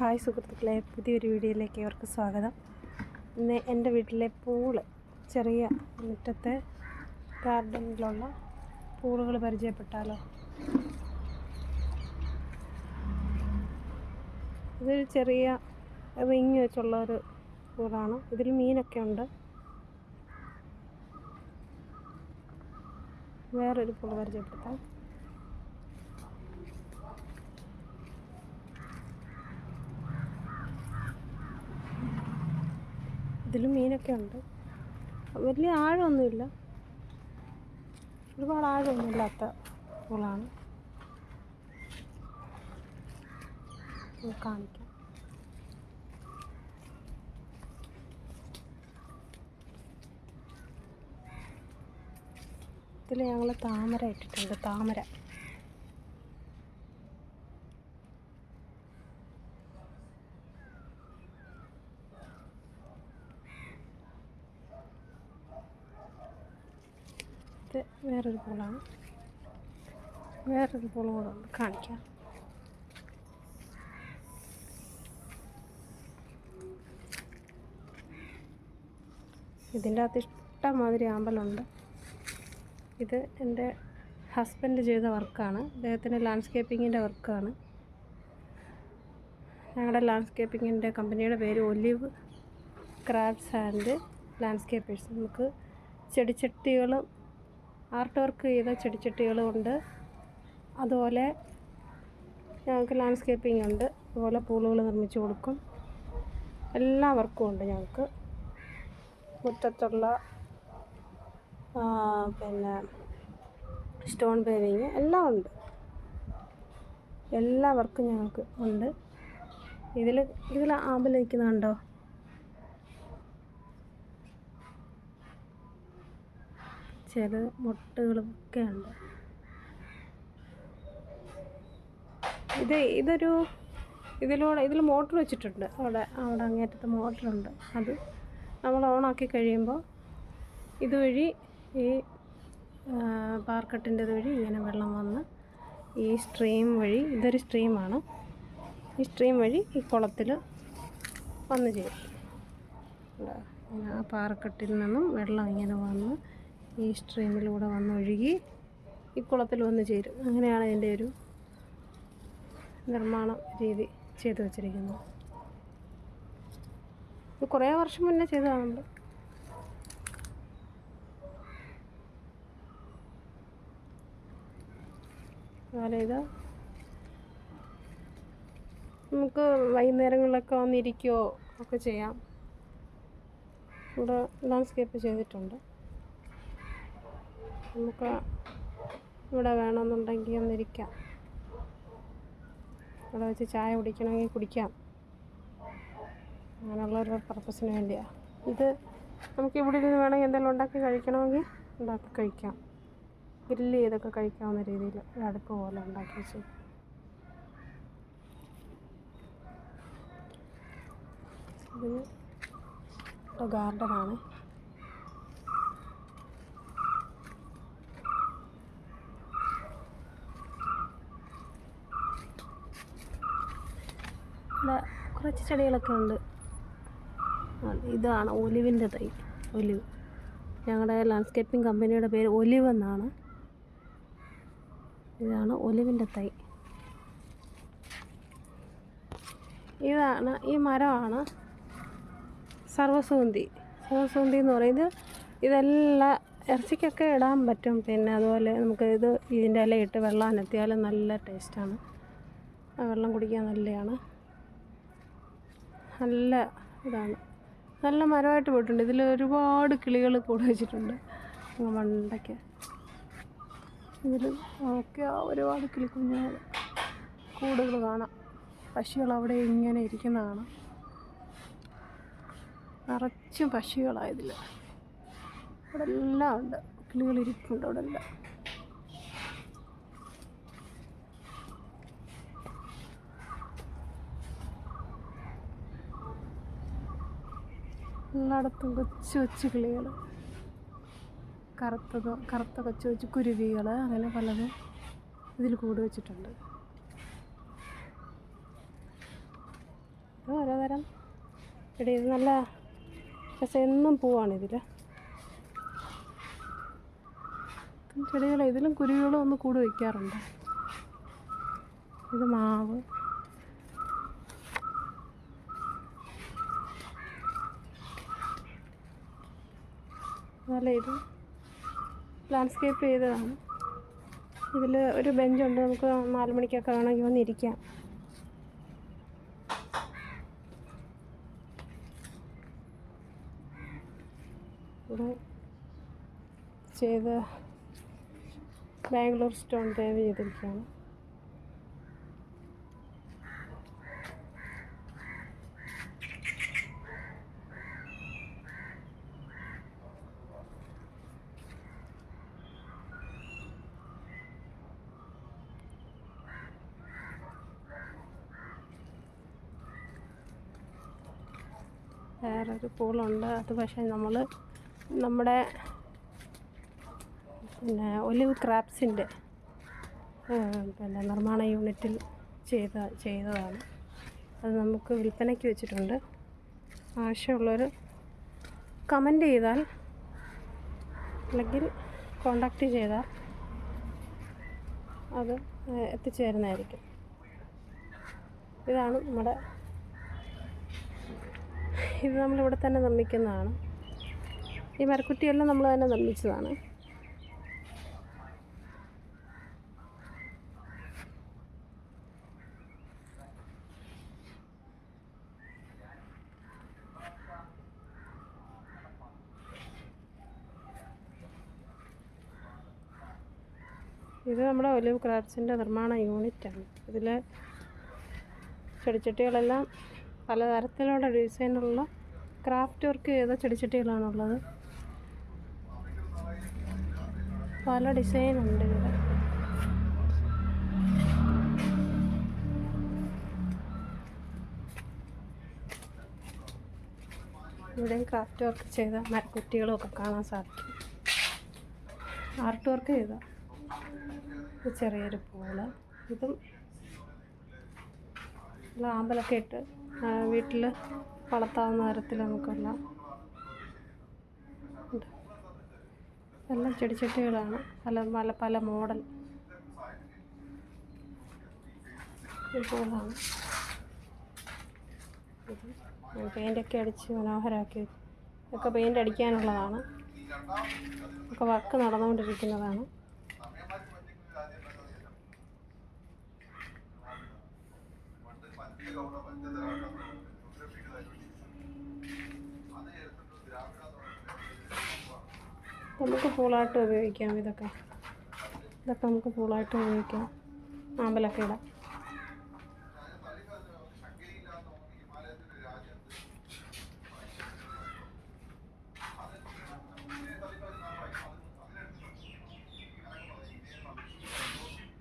Hi സുഹൃത്തുക്കളെ, പുതിയൊരു വീഡിയോയിലേക്ക് അവർക്ക് സ്വാഗതം. ഇന്ന് എൻ്റെ വീട്ടിലെ പൂള്, ചെറിയ മുറ്റത്തെ ഗാർഡനിലുള്ള പൂളുകൾ പരിചയപ്പെട്ടാലോ. ഇതൊരു ചെറിയ റിങ് വെച്ചുള്ളൊരു പൂളാണ്. ഇതിൽ മീനൊക്കെ ഉണ്ട്. വേറൊരു പൂള് പരിചയപ്പെടുത്താം. ഇതിലും മീനൊക്കെ ഉണ്ട്. വലിയ ആഴമൊന്നുമില്ല, ഒരുപാട് ആഴമൊന്നുമില്ലാത്ത പൂളാണ്. കാണിക്കാം. ഇതിൽ ഞങ്ങൾ താമര ഇട്ടിട്ടുണ്ട്. താമര വേറൊരു പൂളാണ്. വേറൊരു പൂള് കൂടെ ഉണ്ട്, കാണിക്കാം. ഇതിൻ്റെ അകത്ത് ഇഷ്ടംമാതിരി ആമ്പലുണ്ട്. ഇത് എൻ്റെ ഹസ്ബൻഡ് ചെയ്ത വർക്കാണ്. അദ്ദേഹത്തിൻ്റെ ലാൻഡ്സ്കേപ്പിങ്ങിൻ്റെ വർക്കാണ്. ഞങ്ങളുടെ ലാൻഡ്സ്കേപ്പിങ്ങിൻ്റെ കമ്പനിയുടെ പേര് ഒലിവ് ക്രാഫ്റ്റ്സ് ആൻഡ് ലാൻഡ്സ്കേപ്പേഴ്സ്. നമുക്ക് ചെടിച്ചട്ടികളും ആർട്ട് വർക്ക് ചെയ്ത ചെടിച്ചട്ടികളും ഉണ്ട്. അതുപോലെ ഞങ്ങൾക്ക് ലാൻഡ്സ്കേപ്പിംഗ് ഉണ്ട്. അതുപോലെ പൂളുകൾ നിർമ്മിച്ചു കൊടുക്കും. എല്ലാ വർക്കും ഉണ്ട് ഞങ്ങൾക്ക്. മുറ്റത്തുള്ള പിന്നെ സ്റ്റോൺ പേവിങ് എല്ലാം ഉണ്ട്. എല്ലാ വർക്കും ഞങ്ങൾക്ക് ഉണ്ട്. ഇതിൽ ആമ്പൽ നിൽക്കുന്നുണ്ടോ? ചില മുട്ടുകളൊക്കെ ഉണ്ട്. ഇതിൽ മോട്ടർ വെച്ചിട്ടുണ്ട്. അവിടെ അങ്ങേറ്റത്ത് മോട്ടറുണ്ട്. അത് നമ്മൾ ഓണാക്കി കഴിയുമ്പോൾ ഇതുവഴി ഈ പാർക്കട്ടിൻ്റെ ഇതുവഴി ഇങ്ങനെ വെള്ളം വന്ന് ഈ സ്ട്രീം വഴി, ഇതൊരു സ്ട്രീമാണ്, ഈ സ്ട്രീം വഴി ഈ കുളത്തിൽ വന്നു ചേരും. ആ പാറക്കെട്ടിൽ നിന്നും വെള്ളം ഇങ്ങനെ വന്ന് ഈ സ്ട്രീമിലൂടെ വന്നൊഴുകി ഈ കുളത്തിൽ വന്ന് ചേരും. അങ്ങനെയാണ് ഇതിൻ്റെ ഒരു നിർമ്മാണ രീതി ചെയ്തു വച്ചിരിക്കുന്നത്. ഇത് കുറേ വർഷം മുന്നേ ചെയ്തതാണ്. അതുപോലെ ഇത് നമുക്ക് വൈകുന്നേരങ്ങളിലൊക്കെ വന്നിരിക്കുകയോ ഒക്കെ ചെയ്യാം. ഇവിടെ ലാൻഡ്സ്കേപ്പ് ചെയ്തിട്ടുണ്ട്. നമുക്ക് ഇവിടെ വേണമെന്നുണ്ടെങ്കിൽ ഒന്നിരിക്കാം. ഇവിടെ വെച്ച് ചായ കുടിക്കണമെങ്കിൽ കുടിക്കാം. അങ്ങനെയുള്ളൊരു പർപ്പസിന് വേണ്ടിയാണ് ഇത്. നമുക്ക് ഇവിടെ ഇരുന്ന് വേണമെങ്കിൽ എന്തെങ്കിലും ഉണ്ടാക്കി കഴിക്കണമെങ്കിൽ ഉണ്ടാക്കി കഴിക്കാം. ഗ്രില്ല് ചെയ്തൊക്കെ കഴിക്കാവുന്ന രീതിയിൽ ഒരു അടുപ്പ് പോലെ ഉണ്ടാക്കി വെച്ചു. ഇത് ഗാർഡനാണ്. ഇവിടെ കുറച്ച് ചെടികളൊക്കെ ഉണ്ട്. ഇതാണ് ഒലിവിൻ്റെ തൈ. ഒലിവ്, ഞങ്ങളുടെ ലാൻഡ്സ്കേപ്പിംഗ് കമ്പനിയുടെ പേര് ഒലിവ് എന്നാണ്. ഇതാണ് ഒലിവിൻ്റെ തൈ. ഈ മരമാണ് സർവ്വസുഗന്ധി. സർവ്വസുഗന്ധി എന്ന് പറയുന്നത് ഇതെല്ലാം ഇറച്ചിക്കൊക്കെ ഇടാൻ പറ്റും. പിന്നെ അതുപോലെ നമുക്ക് ഇതിൻ്റെ ഇലയിട്ട് വെള്ളം അനത്തിയാലും നല്ല ടേസ്റ്റാണ്. ആ വെള്ളം കുടിക്കാൻ നല്ലതാണ്. നല്ല ഇതാണ്. നല്ല മരമായിട്ട് പോയിട്ടുണ്ട്. ഇതിൽ ഒരുപാട് കിളികൾ കൂടെ വെച്ചിട്ടുണ്ട്. മണ്ടയ്ക്ക് ഇതിൽ ഒക്കെ ഒരുപാട് കിളിക്കുഞ്ഞുങ്ങൾ കൂടുകൾ കാണാം. പക്ഷികൾ അവിടെ ഇങ്ങനെ ഇരിക്കുന്ന കാണാം. നിറച്ചും പക്ഷികളാണ് ഇതിൽ. ഇവിടെ എല്ലാം ഉണ്ട്. കിളികളിരിപ്പുണ്ട് അവിടെ എല്ലാം. എല്ലായിടത്തും കൊച്ചു കൊച്ചു കിളികൾ, കറുത്ത കൊച്ചു കൊച്ചു കുരുവികൾ, അങ്ങനെ പലതും ഇതിൽ കൂട് വെച്ചിട്ടുണ്ട്. ഇത് ഓരോ തരം ചെടി. ഇത് നല്ല എന്നും പൂവാണിതിൽ. ചെടികൾ ഇതിലും കുരുവികളും ഒന്ന് കൂട് വയ്ക്കാറുണ്ട്. ഇത് മാവ്. അതുപോലെ ഇത് ലാൻഡ്സ്കേപ്പ് ചെയ്തതാണ്. ഇതിൽ ഒരു ബെഞ്ചുണ്ട്, നമുക്ക് 4 മണിക്കൊക്കെ വേണമെങ്കിൽ വന്നിരിക്കാം. ഇവിടെ ചെയ്ത് ബാംഗ്ലൂർ സ്റ്റോൺ ടേവ് ചെയ്തിരിക്കുകയാണ്. വേറൊരു പൂളുണ്ട്. അത് പക്ഷേ നമ്മുടെ ഒലിവ് ക്രാബ്സിൻ്റെ നിർമ്മാണ യൂണിറ്റിൽ ചെയ്തതാണ്. അത് നമുക്ക് വിൽപ്പനയ്ക്ക് വെച്ചിട്ടുണ്ട്. ആവശ്യമുള്ളവർ കമൻറ്റ് ചെയ്താൽ അല്ലെങ്കിൽ കോണ്ടാക്റ്റ് ചെയ്താൽ അത് എത്തിച്ചേരുന്നതായിരിക്കും. ഇതാണ് ഇത് നമ്മളിവിടെ തന്നെ നിർമ്മിക്കുന്നതാണ്. ഈ മരക്കുറ്റിയെല്ലാം നമ്മൾ തന്നെ നിർമ്മിച്ചതാണ്. ഇത് നമ്മുടെ ഒലിവ് ക്രാബ്സിൻ്റെ നിർമ്മാണ യൂണിറ്റാണ്. ഇതിൽ ചെടിച്ചട്ടികളെല്ലാം പലതരത്തിലുള്ള ഡിസൈനുള്ള ക്രാഫ്റ്റ് വർക്ക് ചെയ്ത ചെടിച്ചട്ടികളാണുള്ളത്. പല ഡിസൈനുണ്ട് ഇവിടെ. ഇവിടെയും ക്രാഫ്റ്റ് വർക്ക് ചെയ്ത മരക്കുറ്റികളും ഒക്കെ കാണാൻ സാധിക്കും. ആർട്ട് വർക്ക് ചെയ്ത ചെറിയൊരു പൂള്. ഇതും ആമ്പലൊക്കെ ഇട്ട് വീട്ടിൽ വളർത്താവുന്ന തരത്തിൽ നമുക്കുള്ള എല്ലാം ചെടിച്ചട്ടികളാണ്. പല മോഡൽ പൂളാണ്. പെയിൻ്റൊക്കെ അടിച്ച് മനോഹരമാക്കി. ഒക്കെ പെയിൻ്റ് അടിക്കാനുള്ളതാണ്. ഒക്കെ വർക്ക് നടന്നുകൊണ്ടിരിക്കുന്നതാണ്. നമുക്ക് പൂളായിട്ട് ഉപയോഗിക്കാം. ഇതൊക്കെ നമുക്ക് പൂളായിട്ട് ഉപയോഗിക്കാം. ആമ്പലൊക്കെ ഇടാം.